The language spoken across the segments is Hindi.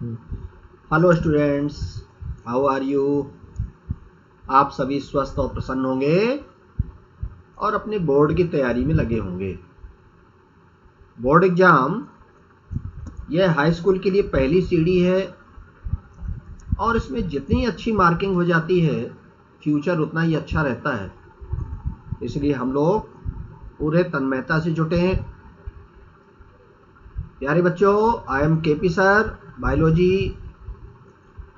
Hello students, how are you. आप सभी स्वस्थ और प्रसन्न होंगे और अपने बोर्ड की तैयारी में लगे होंगे। बोर्ड एग्जाम यह हाई स्कूल के लिए पहली सीढ़ी है और इसमें जितनी अच्छी मार्किंग हो जाती है फ्यूचर उतना ही अच्छा रहता है। इसलिए हम लोग पूरे तन्मयता से जुटे हैं। प्यारे बच्चों, I am KP sir. Biology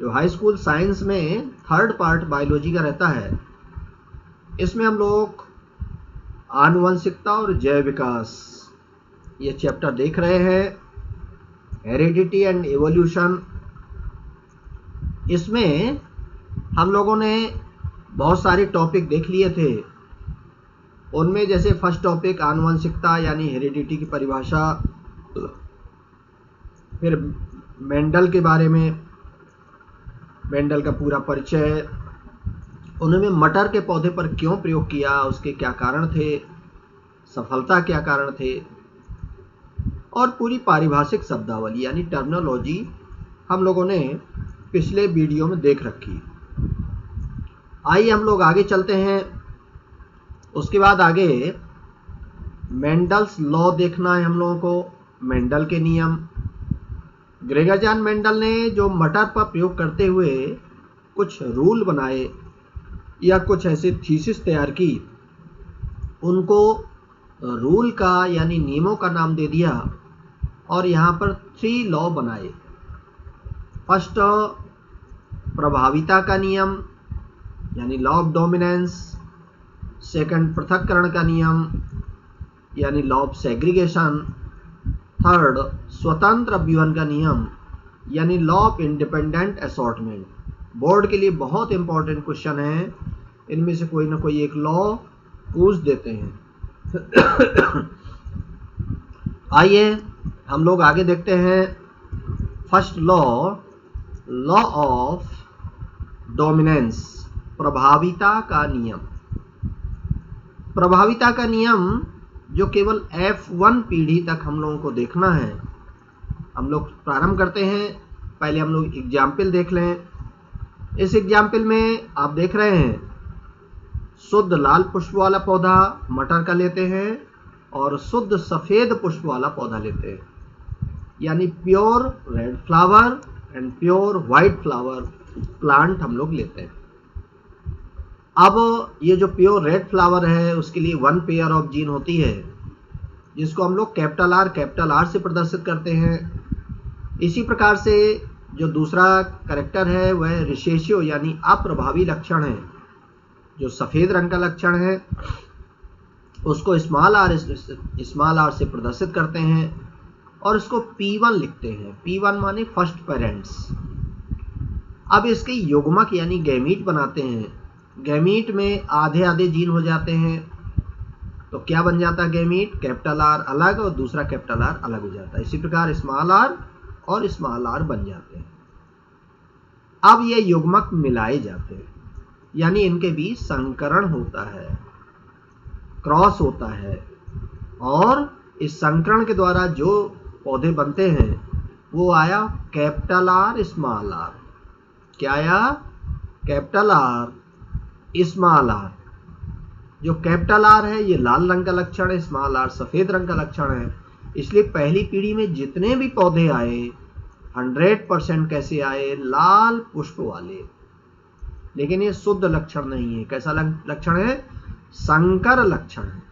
जो हाई स्कूल साइंस में थर्ड पार्ट बायोलॉजी का रहता है, इसमें हम लोग आनुवंशिकता और जैव विकास ये चैप्टर देख रहे हैं। हेरिडिटी एंड एवोल्यूशन, इसमें हम लोगों ने बहुत सारे टॉपिक देख लिए थे। उनमें जैसे फर्स्ट टॉपिक आनुवंशिकता यानी हेरिडिटी की परिभाषा, फिर मेंडल के बारे में, मेंडल का पूरा परिचय, उन्होंने मटर के पौधे पर क्यों प्रयोग किया, उसके क्या कारण थे, सफलता क्या कारण थे, और पूरी पारिभाषिक शब्दावली यानी टर्मिनोलॉजी हम लोगों ने पिछले वीडियो में देख रखी। आइए हम लोग आगे चलते हैं। उसके बाद आगे मेंडल्स लॉ देखना है हम लोगों को, मेंडल के नियम। ग्रेगर जॉन मेंडल ने जो मटर पर प्रयोग करते हुए कुछ रूल बनाए या कुछ ऐसे थीसिस तैयार की, उनको रूल का यानी नियमों का नाम दे दिया और यहाँ पर 3 लॉ बनाए। फर्स्ट प्रभाविता का नियम यानी लॉ ऑफ डोमिनेंस, सेकंड पृथक्करण का नियम यानी लॉ ऑफ सेग्रीगेशन, थर्ड स्वतंत्र अभ्यूहन का नियम यानी law of independent assortment. Board के लिए बहुत इंपॉर्टेंट क्वेश्चन है, इनमें से कोई ना कोई एक लॉ पूछ देते हैं। आइए हम लोग आगे देखते हैं। First law, law of dominance, प्रभाविता का नियम। प्रभाविता का नियम जो केवल F1 पीढ़ी तक हम लोगों को देखना है। हम लोग प्रारंभ करते हैं, पहले हम लोग एग्जाम्पल देख लें। इस एग्जाम्पल में आप देख रहे हैं शुद्ध लाल पुष्प वाला पौधा मटर का लेते हैं और शुद्ध सफेद पुष्प वाला पौधा लेते हैं, यानी pure red flower and pure white flower plant हम लोग लेते हैं। अब ये जो प्योर रेड फ्लावर है उसके लिए 1 पेयर ऑफ जीन होती है, जिसको हम लोग कैपिटल आर से प्रदर्शित करते हैं। इसी प्रकार से जो दूसरा कैरेक्टर है वह रिसेशियो यानी अप्रभावी लक्षण है, जो सफेद रंग का लक्षण है उसको स्मॉल आर से प्रदर्शित करते हैं और इसको P1 लिखते हैं। P1 माने फर्स्ट पेरेंट्स। अब इसके युग्मक यानी गैमीट बनाते हैं। गैमीट में आधे आधे जीन हो जाते हैं, तो क्या बन जाता है गैमीट? कैपिटल आर अलग और दूसरा कैपिटल आर अलग हो जाता है। इसी प्रकार स्मॉल आर और स्मॉल आर बन जाते हैं। अब ये युग्मक मिलाए जाते हैं, यानी इनके बीच संकरण होता है, क्रॉस होता है, और इस संकरण के द्वारा जो पौधे बनते हैं वो आया कैपिटल आर स्मॉल आर। क्या आया? Capital R small R. जो कैपिटल आर है ये लाल रंग का लक्षण है, स्मॉल आर सफेद रंग का लक्षण है। इसलिए पहली पीढ़ी में जितने भी पौधे आए 100% कैसे आए? लाल पुष्प वाले। लेकिन ये शुद्ध लक्षण नहीं है। कैसा लक्षण है? संकर लक्षण है,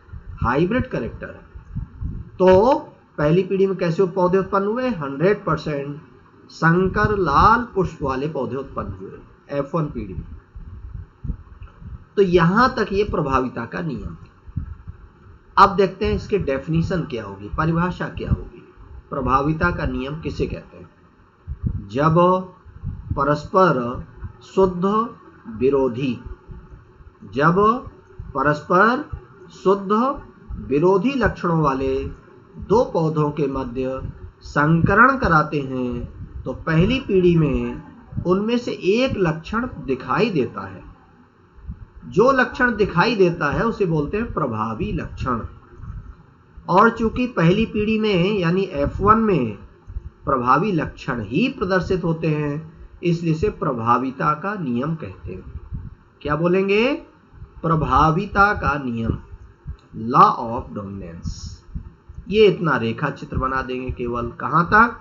हाइब्रिड कैरेक्टर है। तो पहली पीढ़ी में कैसे पौधे उत्पन्न हुए? 100% संकर लाल पुष्प वाले पौधे उत्पन्न हुए F1 पीढ़ी। तो यहां तक ये प्रभाविता का नियम। अब देखते हैं इसके डेफिनेशन क्या होगी, परिभाषा क्या होगी। प्रभाविता का नियम किसे कहते हैं? जब परस्पर शुद्ध विरोधी, जब परस्पर शुद्ध विरोधी लक्षणों वाले दो पौधों के मध्य संकरण कराते हैं तो पहली पीढ़ी में उनमें से एक लक्षण दिखाई देता है। जो लक्षण दिखाई देता है उसे बोलते हैं प्रभावी लक्षण। और चूंकि पहली पीढ़ी में यानी F1 में प्रभावी लक्षण ही प्रदर्शित होते हैं, इसलिए इसे प्रभाविता का नियम कहते हैं। क्या बोलेंगे? प्रभाविता का नियम, लॉ ऑफ डोमिनेंस। ये इतना रेखा चित्र बना देंगे केवल, कहां तक?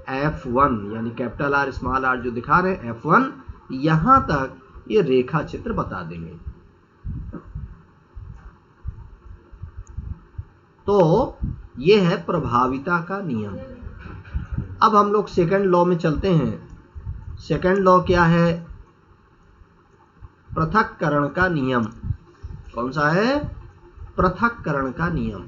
F1 यानी कैपिटल आर स्मॉल आर जो दिखा रहे हैं F1, यहां तक ये रेखा चित्र बता देंगे। तो ये है प्रभाविता का नियम। अब हम लोग सेकंड लॉ में चलते हैं। सेकंड लॉ क्या है? पृथक्करण का नियम। कौन सा है? पृथक्करण का नियम।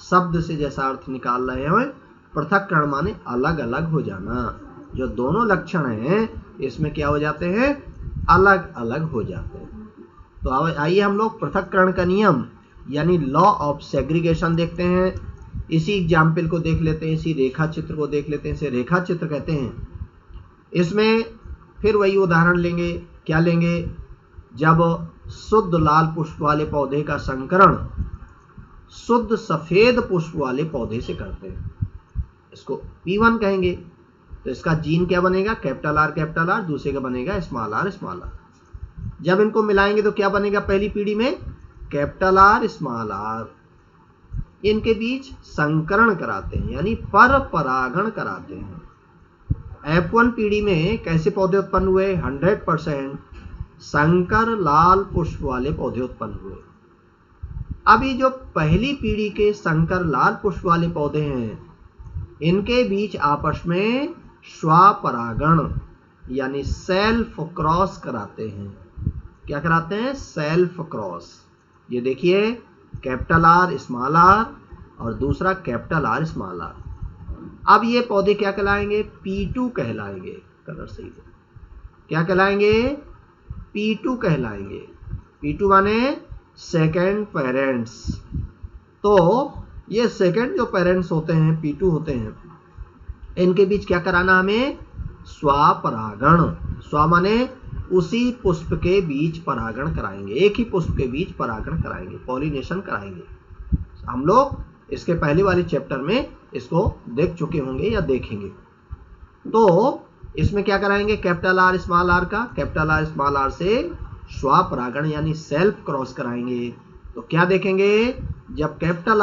शब्द से जैसा अर्थ निकाल रहे हैं, पृथक्करण माने अलग अलग हो जाना। जो दोनों लक्षण हैं इसमें क्या हो जाते हैं? अलग अलग हो जाते हैं। तो आइए हम लोग पृथक्करण का नियम यानी लॉ ऑफ सेग्रीगेशन देखते हैं। इसी एग्जाम्पल को देख लेते हैं, इसी रेखा चित्र को देख लेते हैं। इसे रेखा चित्र कहते हैं। इसमें फिर वही उदाहरण लेंगे। क्या लेंगे? जब शुद्ध लाल पुष्प वाले पौधे का संकरण शुद्ध सफेद पुष्प वाले पौधे से करते हैं, इसको P1 कहेंगे। तो इसका जीन क्या बनेगा? कैपिटल आर, दूसरे का बनेगा स्मॉल आर। जब इनको मिलाएंगे तो क्या बनेगा? पहली पीढ़ी में कैपिटल आर स्मॉल आर, इनके बीच संकरण कराते हैं यानी पर परागण कराते हैं। F1 पीढ़ी में कैसे पौधे उत्पन्न हुए? 100% संकर लाल पुष्प वाले पौधे उत्पन्न हुए। अभी जो पहली पीढ़ी के संकर लाल पुष्प वाले पौधे हैं, इनके बीच आपस में स्वपरागण यानी सेल्फ क्रॉस कराते हैं। क्या कराते हैं? Self cross. ये देखिए कैपिटल आर स्मॉल आर और दूसरा कैपिटल आर स्मॉल आर। अब ये पौधे क्या कहलाएंगे? P2 कहलाएंगे। कलर सही है। क्या कहलाएंगे? P2 कहलाएंगे। P2 माने सेकेंड पेरेंट्स। तो ये सेकेंड जो पेरेंट्स होते हैं P2 होते हैं, इनके बीच क्या कराना हमें? स्वपरागण। स्व माने उसी पुष्प के बीच परागण कराएंगे, एक ही पुष्प के बीच परागण कराएंगे, पॉलिनेशन कराएंगे। हम लोग इसके पहले वाले चैप्टर में इसको देख चुके होंगे या देखेंगे। तो इसमें क्या कराएंगे? कैपिटल आर स्मॉल आर का कैपिटल आर स्मॉल आर से स्वपरागण यानी सेल्फ क्रॉस कराएंगे। तो क्या देखेंगे? जब कैपिटल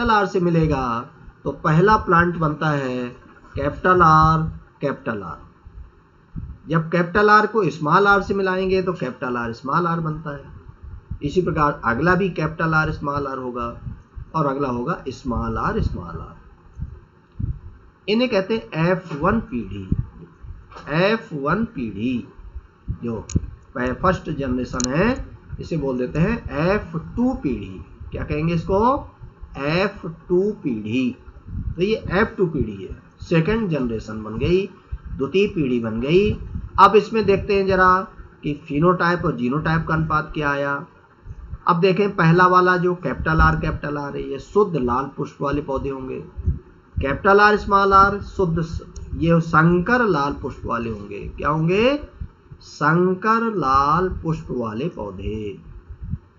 आर से मिलेगा तो पहला प्लांट बनता है कैपिटल आर। जब कैपिटल आर को स्मॉल आर से मिलाएंगे तो कैपिटल आर स्मॉल आर बनता है। इसी प्रकार अगला भी कैपिटल आर स्मॉल आर होगा और अगला होगा स्मॉल आर। इन्हें कहते हैं F1 पीढ़ी। जो फर्स्ट जनरेशन है इसे बोल देते हैं F2 पीढ़ी। क्या कहेंगे इसको? F2 पीढ़ी। तो ये F2 पीढ़ी है, सेकंड जनरेशन बन गई, द्वितीय पीढ़ी बन गई। अब इसमें देखते हैं जरा कि फिनोटाइप और जीनोटाइप का अनुपात क्या आया। अब देखें पहला वाला जो कैपिटल आर है, ये शुद्ध लाल पुष्प वाले पौधे होंगे। कैपिटल आर स्मॉल आर शुद्ध, ये संकर लाल पुष्प वाले होंगे। क्या होंगे? संकर लाल पुष्प वाले पौधे।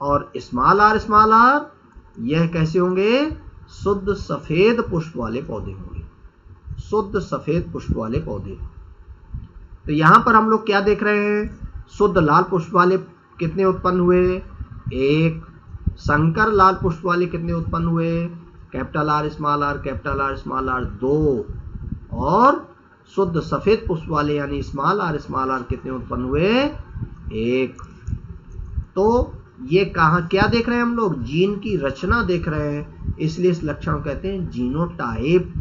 और स्मॉल आर यह कैसे होंगे? शुद्ध सफेद पुष्प वाले पौधे होंगे, शुद्ध सफेद पुष्प वाले पौधे। तो यहां पर हम लोग क्या देख रहे हैं? शुद्ध लाल पुष्प वाले कितने उत्पन्न हुए? एक। संकर लाल पुष्प वाले कितने उत्पन्न हुए? Capital R small R 2। और शुद्ध सफेद पुष्प वाले यानी स्मॉल आर कितने उत्पन्न हुए? 1। तो ये कहाँ क्या देख रहे हैं हम लोग? जीन की रचना देख रहे हैं, इसलिए इस लक्षण को कहते हैं जीनोटाइप।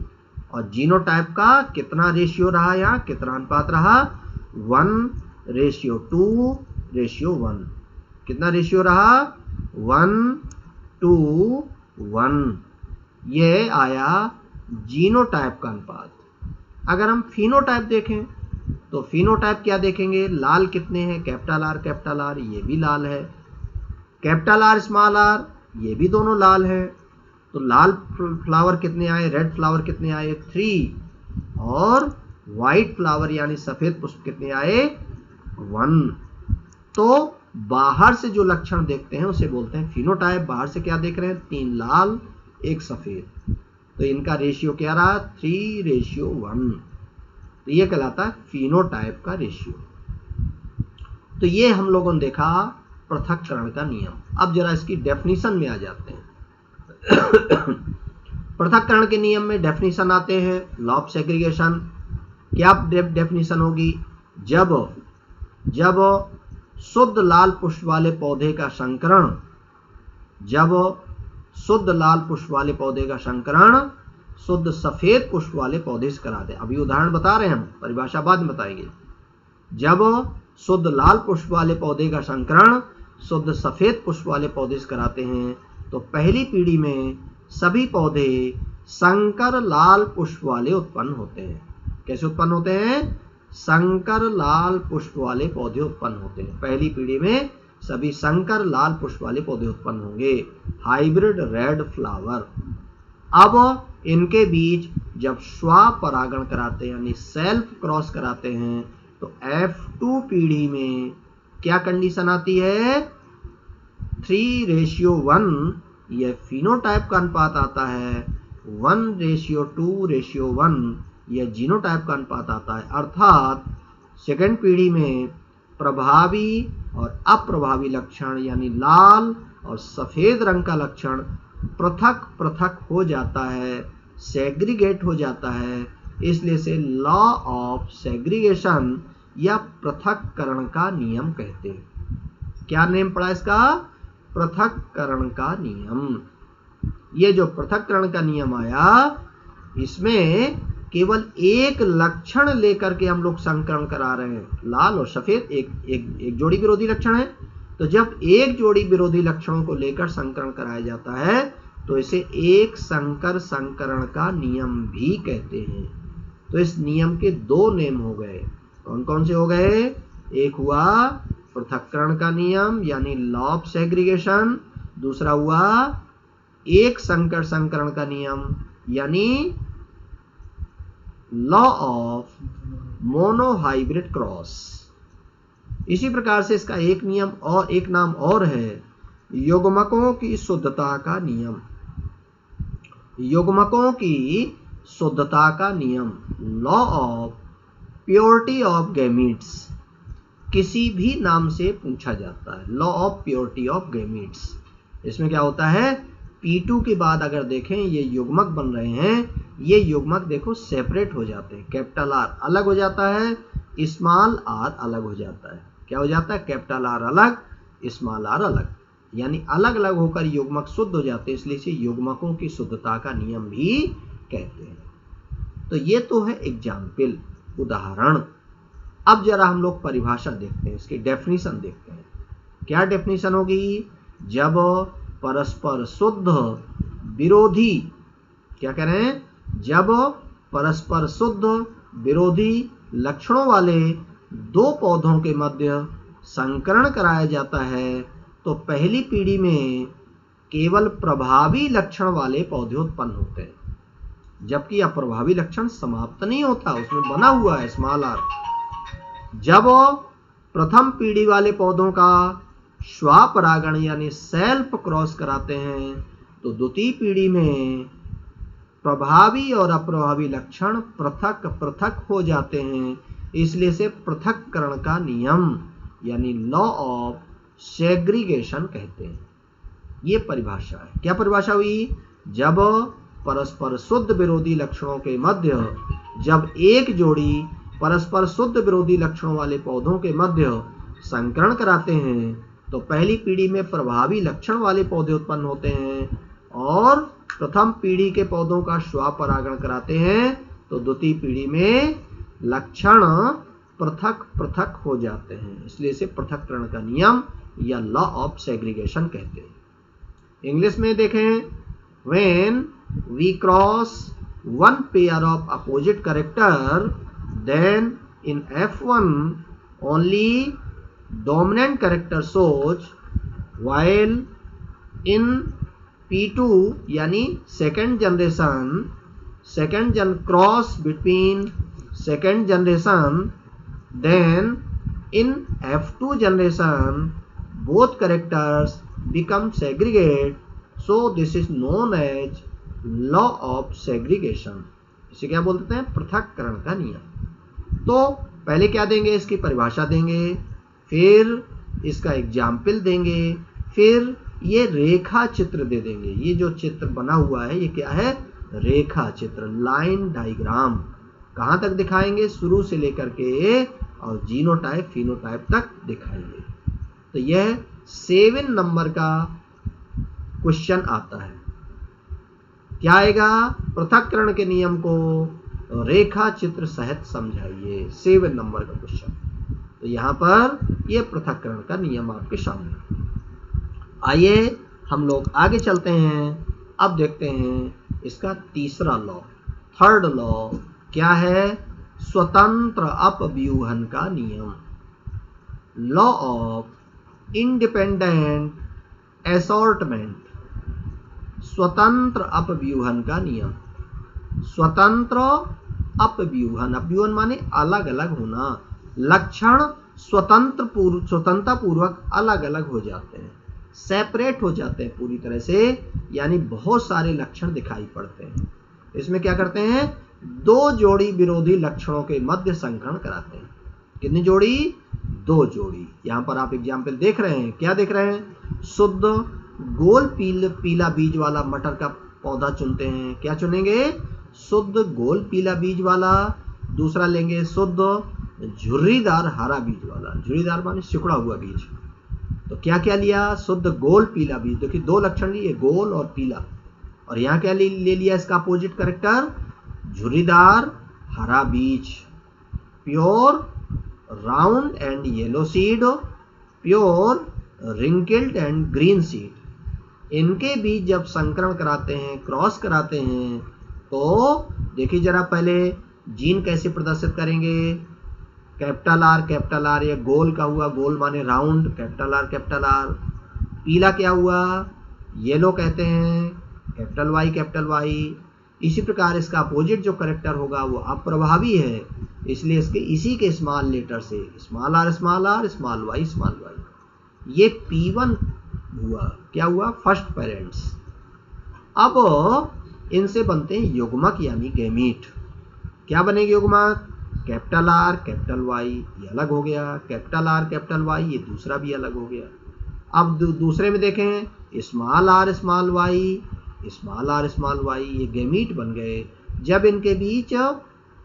और जीनोटाइप का कितना रेशियो रहा? यहाँ कितना अनुपात रहा? 1:2:1। कितना रेशियो रहा? 1:1। ये आया जीनोटाइप का अनुपात। अगर हम फिनोटाइप देखें तो फिनोटाइप क्या देखेंगे? लाल कितने हैं? कैपिटल आर ये भी लाल है, कैपिटल आर स्मॉल आर ये भी दोनों लाल हैं। तो लाल फ्लावर कितने आए? रेड फ्लावर कितने आए? 3। और व्हाइट फ्लावर यानी सफेद पुष्प कितने आए? 1। तो बाहर से जो लक्षण देखते हैं उसे बोलते हैं फिनोटाइप। बाहर से क्या देख रहे हैं? 3 लाल 1 सफेद। तो इनका रेशियो क्या रहा, 3:1। तो ये कहलाता है फिनोटाइप का रेशियो। तो ये हम लोगों ने देखा पृथक्करण का नियम। अब जरा इसकी डेफिनेशन में आ जाते हैं। पृथक्करण के नियम में डेफिनेशन आते हैं। लॉ ऑफ सेग्रीगेशन क्या डेफिनेशन होगी, जब शुद्ध लाल पुष्प वाले पौधे का संकरण, जब शुद्ध लाल पुष्प वाले पौधे का संकरण शुद्ध सफेद पुष्प वाले पौधे से करा दे। अभी उदाहरण बता रहे हैं हम, परिभाषा बाद में बताएंगे। जब शुद्ध लाल पुष्प वाले पौधे का संकरण शुद्ध सफेद पुष्प वाले पौधे से कराते हैं तो पहली पीढ़ी में सभी पौधे संकर लाल पुष्प वाले उत्पन्न होते हैं। कैसे उत्पन्न होते हैं, संकर लाल पुष्प वाले पौधे उत्पन्न होते हैं। पहली पीढ़ी में सभी संकर लाल पुष्प वाले पौधे उत्पन्न होंगे, हाइब्रिड रेड फ्लावर। अब इनके बीच जब स्वपरागण कराते हैं यानी सेल्फ क्रॉस कराते हैं तो F2 पीढ़ी में क्या कंडीशन आती है, 3:1। यह फिनोटाइप का अनुपात आता है, 1:2:1 यह जीनोटाइप का अनुपात आता है। अर्थात सेकंड पीढ़ी में प्रभावी और अप्रभावी लक्षण यानी लाल और सफेद रंग का लक्षण पृथक पृथक हो जाता है, सेग्रीगेट हो जाता है। इसलिए से लॉ ऑफ सेग्रीगेशन या पृथक्करण का नियम कहते हैं। क्या नेम पड़ा इसका, पृथक्करण का नियम। ये जो पृथक्करण का नियम आया इसमें केवल एक लक्षण लेकर के हम लोग संकरण करा रहे हैं, लाल और सफेद एक जोड़ी विरोधी लक्षण है। तो जब एक जोड़ी विरोधी लक्षणों को लेकर संकरण कराया जाता है तो इसे एक संकर संकरण का नियम भी कहते हैं। तो इस नियम के दो नेम हो गए, कौन कौन से हो गए, एक हुआ पृथक्करण का नियम यानी लॉ ऑफ सेग्रीगेशन, दूसरा हुआ एक संकर संकरण का नियम यानी लॉ ऑफ मोनोहाइब्रिड क्रॉस। इसी प्रकार से इसका एक नियम और एक नाम और है युग्मकों की शुद्धता का नियम। युग्मकों की शुद्धता का नियम, law of purity of gametes, किसी भी नाम से पूछा जाता है, law of purity of gametes. इसमें क्या होता है, P2 के बाद अगर देखें ये युग्मक बन रहे हैं, ये युग्मक देखो सेपरेट हो जाते हैं, कैपिटल R अलग हो जाता है, स्मॉल r अलग हो जाता है। क्या हो जाता है, कैपिटल R अलग, स्मॉल r अलग, यानी अलग अलग होकर युग्मक शुद्ध हो जाते हैं। इसलिए इसे युग्मकों की शुद्धता का नियम भी कहते हैं। तो ये तो है एग्जाम्पल, उदाहरण। अब जरा हम लोग परिभाषा देखते हैं, इसकी डेफिनेशन देखते हैं। क्या डेफिनेशन होगी, जब परस्पर शुद्ध विरोधी, क्या कह रहे हैं, जब परस्पर शुद्ध विरोधी लक्षणों वाले दो पौधों के मध्य संकरण कराया जाता है तो पहली पीढ़ी में केवल प्रभावी लक्षण वाले पौधे उत्पन्न होते हैं, जबकि अप्रभावी लक्षण समाप्त नहीं होता, उसमें बना हुआ है स्मॉल r। जब प्रथम पीढ़ी वाले पौधों का स्वपरागण यानी सेल्फ क्रॉस कराते हैं तो द्वितीय पीढ़ी में प्रभावी और अप्रभावी लक्षण पृथक पृथक हो जाते हैं। इसलिए से पृथक्करण का नियम यानी लॉ ऑफ सेग्रीगेशन कहते हैं। ये परिभाषा है। क्या परिभाषा हुई, जब परस्पर शुद्ध विरोधी लक्षणों के मध्य, जब एक जोड़ी परस्पर शुद्ध विरोधी लक्षणों वाले पौधों के मध्य संकरण कराते हैं तो पहली पीढ़ी में प्रभावी लक्षण वाले पौधे उत्पन्न होते हैं और प्रथम पीढ़ी के पौधों का स्वपरागण कराते हैं तो द्वितीय पीढ़ी में लक्षण पृथक पृथक हो जाते हैं। इसलिए इसे पृथक्करण का नियम या लॉ ऑफ सेग्रीगेशन कहते हैं। इंग्लिश में देखें, when we cross one pair of opposite character then in F1 only dominant character shows, while in P2 यानी second generation cross between second generation, then in F2 generation both characters become segregate, so this is known as law of segregation, इसे क्या बोलते हैं, पृथक्करण का नियम। तो पहले क्या देंगे, इसकी परिभाषा देंगे, फिर इसका एग्जाम्पल देंगे, फिर ये रेखा चित्र दे देंगे। ये जो चित्र बना हुआ है ये क्या है, रेखा चित्र, लाइन डायग्राम। कहाँ तक दिखाएंगे, शुरू से लेकर के और जीनोटाइप फिनोटाइप तक दिखाएंगे। तो यह 7 नंबर का क्वेश्चन आता है। क्या आएगा, पृथक्करण के नियम को रेखा चित्र सहित समझाइए, 7 नंबर का क्वेश्चन। तो यहाँ पर यह पृथक्करण का नियम आपके सामने। आइए हम लोग आगे चलते हैं। अब देखते हैं इसका तीसरा लॉ, थर्ड लॉ क्या है, स्वतंत्र अपव्यूहन का नियम, लॉ ऑफ इंडिपेंडेंट असॉर्टमेंट, स्वतंत्र अपव्यूहन का नियम। स्वतंत्र अपव्यूहन, अपव्यूहन माने अलग अलग होना, लक्षण स्वतंत्रता पूर्वक अलग अलग हो जाते हैं, सेपरेट हो जाते हैं पूरी तरह से, यानी बहुत सारे लक्षण दिखाई पड़ते हैं। इसमें क्या करते हैं, 2 जोड़ी विरोधी लक्षणों के मध्य संकरण कराते हैं। कितनी जोड़ी, 2 जोड़ी। यहाँ पर आप एग्जाम्पल देख रहे हैं, क्या देख रहे हैं, शुद्ध गोल पीला बीज वाला मटर का पौधा चुनते हैं। क्या चुनेंगे, शुद्ध गोल पीला बीज वाला। दूसरा लेंगे शुद्ध झुर्रीदार हरा बीज वाला, झुर्रीदार माने सिकुड़ा हुआ बीज। तो क्या क्या लिया, शुद्ध गोल पीला बीज। देखिए 2 लक्षण लिए, गोल और पीला। और यहाँ क्या ले लिया इसका अपोजिट करेक्टर, झुर्रीदार हरा बीज, pure round and yellow seed, pure wrinkled and green seed. इनके बीच जब संकरण कराते हैं, क्रॉस कराते हैं, तो देखिए जरा पहले जीन कैसे प्रदर्शित करेंगे, कैपिटल आर, ये गोल का हुआ, गोल माने राउंड, कैपिटल आर। पीला क्या हुआ, येलो कहते हैं, कैपिटल वाई। इसी प्रकार इसका अपोजिट जो करेक्टर होगा वो अप्रभावी है, इसलिए इसके इसी के स्मॉल लेटर से स्मॉल आर, स्मॉल वाई। ये P1 हुआ, क्या हुआ, फर्स्ट पेरेंट्स। अब इनसे बनते हैं युग्मक यानी गैमीट। क्या बनेगी युग्मक, कैपिटल आर, कैपिटल वाई, ये अलग हो गया, कैपिटल आर, कैपिटल वाई, ये दूसरा भी अलग हो गया। अब दूसरे में देखें, स्मॉल आर, स्मॉल वाई, ये गैमीट बन गए। जब इनके बीच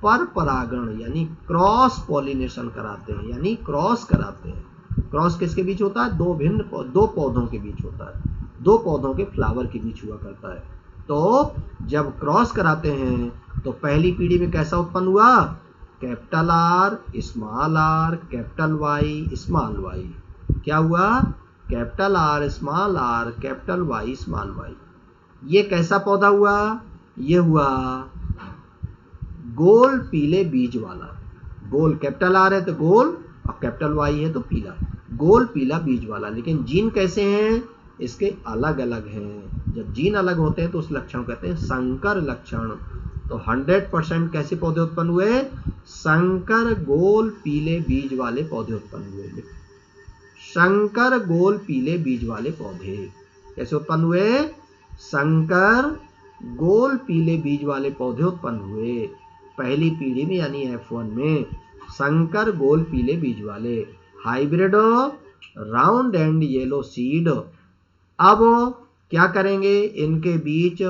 पर परागण यानी क्रॉस पॉलिनेशन कराते हैं, यानी क्रॉस कराते हैं। क्रॉस किसके बीच होता है, 2 पौधों के बीच होता है, 2 पौधों के फ्लावर के बीच हुआ करता है। तो जब क्रॉस कराते हैं तो पहली पीढ़ी में कैसा उत्पन्न हुआ, capital R, capital Y, small Y. क्या हुआ, capital R, capital Y, small Y. ये कैसा पौधा हुआ, ये हुआ गोल पीले बीज वाला। गोल, कैपिटल आर है तो गोल और कैपिटल वाई है तो पीला, गोल पीला बीज वाला। लेकिन जीन कैसे हैं, इसके अलग अलग हैं। जब जीन अलग होते हैं तो उस लक्षण को कहते हैं संकर लक्षण। तो 100% कैसे पौधे उत्पन्न हुए, संकर गोल पीले बीज वाले पौधे उत्पन्न हुए। संकर गोल पीले बीज वाले पौधे कैसे उत्पन्न हुए, संकर गोल पीले बीज वाले पौधे उत्पन्न हुए पहली पीढ़ी में, यानी F1 में। संकर गोल पीले बीज वाले, hybrid round and yellow seed. अब क्या करेंगे, इनके बीच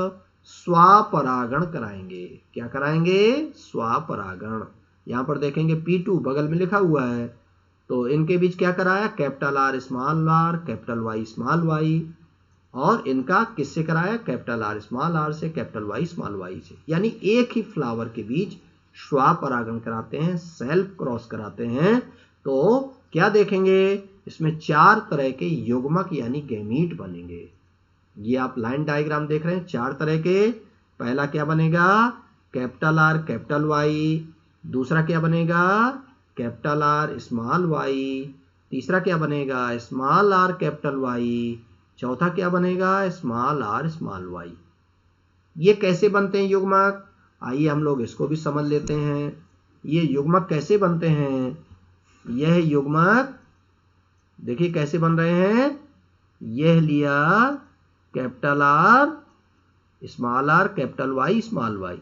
स्वपरागण कराएंगे। क्या कराएंगे, स्वपरागण। यहां पर देखेंगे P2 बगल में लिखा हुआ है, तो इनके बीच क्या कराया, capital R, capital Y, small Y. और इनका किससे कराया, कैपिटल आर, स्मॉल आर से, कैपिटल वाई, स्मॉल वाई से। यानी एक ही फ्लावर के बीच स्वपरागण कराते हैं, सेल्फ क्रॉस कराते हैं। तो क्या देखेंगे, इसमें 4 तरह के युग्मक यानी गैमीट बनेंगे। ये आप लाइन डायग्राम देख रहे हैं, 4 तरह के। पहला क्या बनेगा, कैपिटल आर, कैपिटल वाई। दूसरा क्या बनेगा, कैपिटल आर, स्मॉल वाई। तीसरा क्या बनेगा, स्मॉल आर, कैपिटल वाई। चौथा क्या बनेगा, स्मॉल आर, स्मॉल वाई। ये कैसे बनते हैं युग्मक, आइए हम लोग इसको भी समझ लेते हैं। ये युग्मक कैसे बनते हैं, यह युग्मक देखिए कैसे बन रहे हैं। यह लिया capital R, small R capital Y small Y,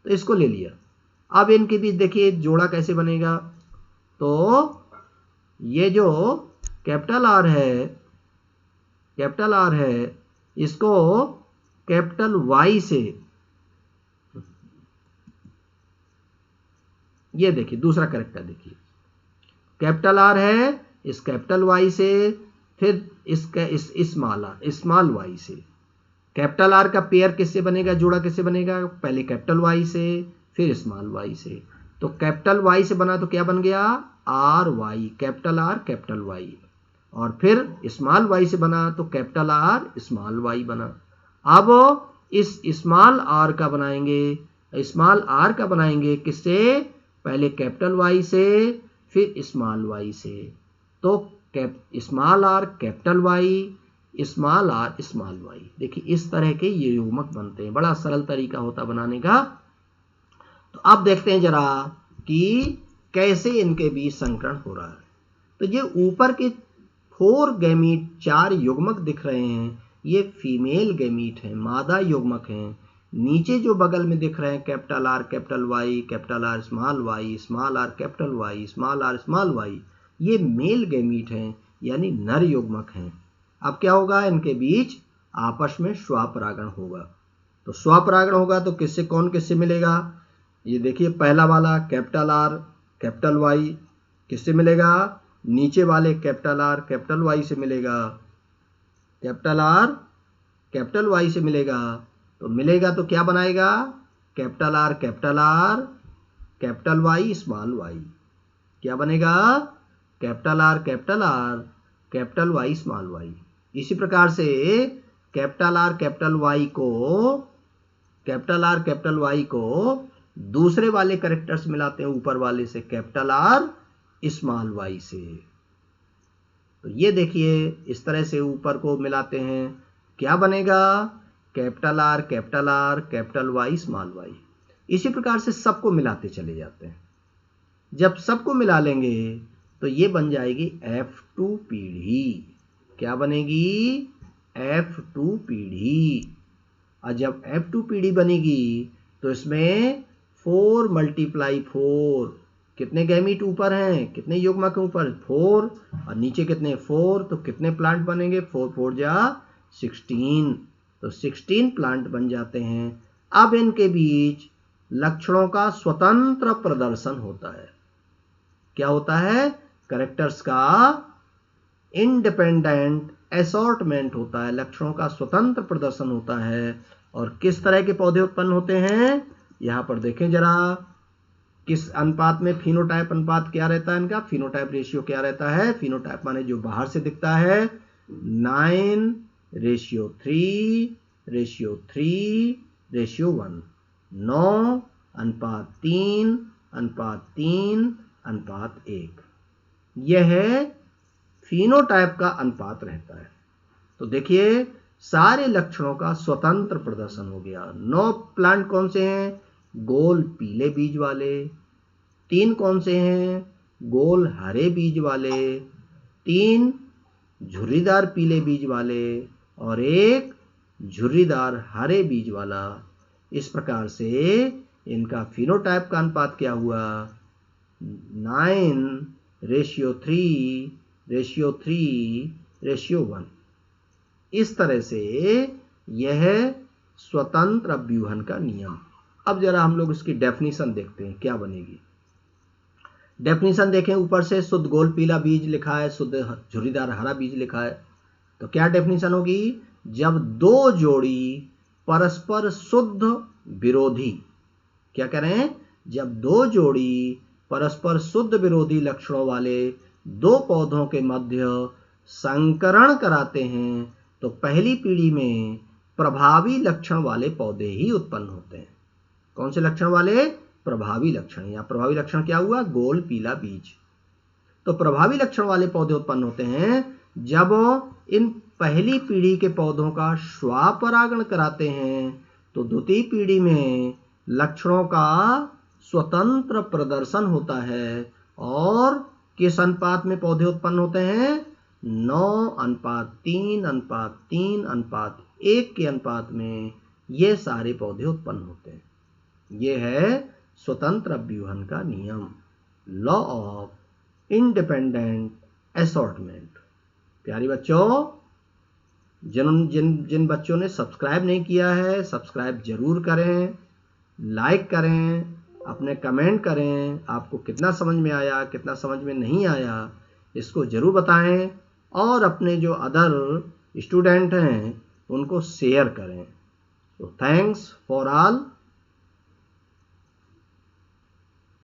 तो इसको ले लिया। अब इनके बीच देखिए जोड़ा कैसे बनेगा, तो ये जो कैपिटल आर है इसको कैपिटल वाई से, ये देखिए दूसरा कैरेक्टर देखिए, कैपिटल आर है इस कैपिटल वाई से, फिर इसका इस स्मॉल वाई से। कैपिटल आर का पेयर किससे बनेगा, जोड़ा किससे बनेगा, पहले कैपिटल वाई से फिर स्मॉल वाई से। तो कैपिटल वाई से बना तो क्या बन गया, R Y, capital R capital Y, और फिर स्मॉल वाई से बना तो कैपिटल आर स्मॉल वाई बना। अब इस स्मॉल आर का बनाएंगे किससे, पहले कैपिटल वाई से फिर स्मॉल वाई से। तो small R capital Y, small R small Y. देखिए इस तरह के ये युग्मक बनते हैं, बड़ा सरल तरीका होता बनाने का। तो अब देखते हैं जरा कि कैसे इनके बीच संकरण हो रहा है। तो ये ऊपर के 4 गैमीट 4 युग्मक दिख रहे हैं, ये फीमेल गैमीट हैं, मादा युग्मक हैं। नीचे जो बगल में दिख रहे हैं capital R capital Y, capital R small Y, small R capital Y, small R small Y, ये मेल गैमीट हैं, यानी नर युग्मक हैं। अब क्या होगा, इनके बीच आपस में स्वपरागण होगा। तो स्वपरागण होगा तो किससे कौन किससे मिलेगा, ये देखिए पहला वाला कैपिटल आर कैपिटल वाई किससे मिलेगा, नीचे वाले कैपिटल आर कैपिटल वाई से मिलेगा, कैपिटल आर कैपिटल वाई से मिलेगा। तो क्या बनाएगा, capital R capital Y small Y, क्या बनेगा, capital R capital Y small Y. इसी प्रकार से कैपिटल आर कैपिटल वाई को दूसरे वाले कैरेक्टर्स मिलाते हैं ऊपर वाले से, कैपिटल आर स्मॉल वाई से। तो ये देखिए इस तरह से ऊपर को मिलाते हैं, क्या बनेगा, capital R capital Y small Y. इसी प्रकार से सबको मिलाते चले जाते हैं। जब सबको मिला लेंगे तो ये बन जाएगी F2 पीढ़ी। क्या बनेगी, F2 पीढ़ी। और जब F2 पीढ़ी बनेगी तो इसमें 4 × 4 कितने गैमीट ऊपर हैं, कितने युग्मक के ऊपर 4, और नीचे कितने 4, तो कितने प्लांट बनेंगे, 4 4 जा 16, तो 16 प्लांट बन जाते हैं। अब इनके बीच लक्षणों का स्वतंत्र प्रदर्शन होता है। क्या होता है, कैरेक्टर्स का इंडिपेंडेंट असॉर्टमेंट होता है, लक्षणों का स्वतंत्र प्रदर्शन होता है। और किस तरह के पौधे उत्पन्न होते हैं, यहां पर देखें जरा, किस अनुपात में, फिनोटाइप अनुपात क्या रहता है इनका, फिनोटाइप रेशियो क्या रहता है, फिनोटाइप माने जो बाहर से दिखता है 9:3:3:1, 9:3:3:1, यह फिनोटाइप का अनुपात रहता है। तो देखिए सारे लक्षणों का स्वतंत्र प्रदर्शन हो गया। 9 प्लांट कौन से हैं, गोल पीले बीज वाले, 3 कौन से हैं, गोल हरे बीज वाले, 3 झुर्रीदार पीले बीज वाले, और 1 झुर्रीदार हरे बीज वाला। इस प्रकार से इनका फिनोटाइप का अनुपात क्या हुआ, 9:3:3:1। इस तरह से यह स्वतंत्र अभ्यूहन का नियम। अब जरा हम लोग इसकी डेफिनेशन देखते हैं क्या बनेगी। डेफिनेशन देखें, ऊपर से शुद्ध गोल पीला बीज लिखा है, शुद्ध झुर्रीदार हरा बीज लिखा है। तो क्या डेफिनेशन होगी, जब 2 जोड़ी परस्पर शुद्ध विरोधी, क्या कह रहे हैं, जब 2 जोड़ी परस्पर शुद्ध विरोधी लक्षणों वाले 2 पौधों के मध्य संकरण कराते हैं तो पहली पीढ़ी में प्रभावी लक्षण वाले पौधे ही उत्पन्न होते हैं। कौन से लक्षण वाले, प्रभावी लक्षण। या प्रभावी लक्षण क्या हुआ, गोल पीला बीज। तो प्रभावी लक्षण वाले पौधे उत्पन्न होते हैं जब इन पहली पीढ़ी के पौधों का स्वपरागण कराते हैं तो द्वितीय पीढ़ी में लक्षणों का स्वतंत्र प्रदर्शन होता है। और किस अनुपात में पौधे उत्पन्न होते हैं, 9:3:3:1 1 के अनुपात में ये सारे पौधे उत्पन्न होते हैं। ये है स्वतंत्र अभ्यूहन का नियम, लॉ ऑफ इंडिपेंडेंट असॉर्टमेंट। प्यारे बच्चों, जिन बच्चों ने सब्सक्राइब नहीं किया है, सब्सक्राइब जरूर करें, लाइक करें, अपने कमेंट करें, आपको कितना समझ में आया, कितना समझ में नहीं आया, इसको जरूर बताएं और अपने जो अदर स्टूडेंट हैं उनको शेयर करें। तो थैंक्स फॉर ऑल।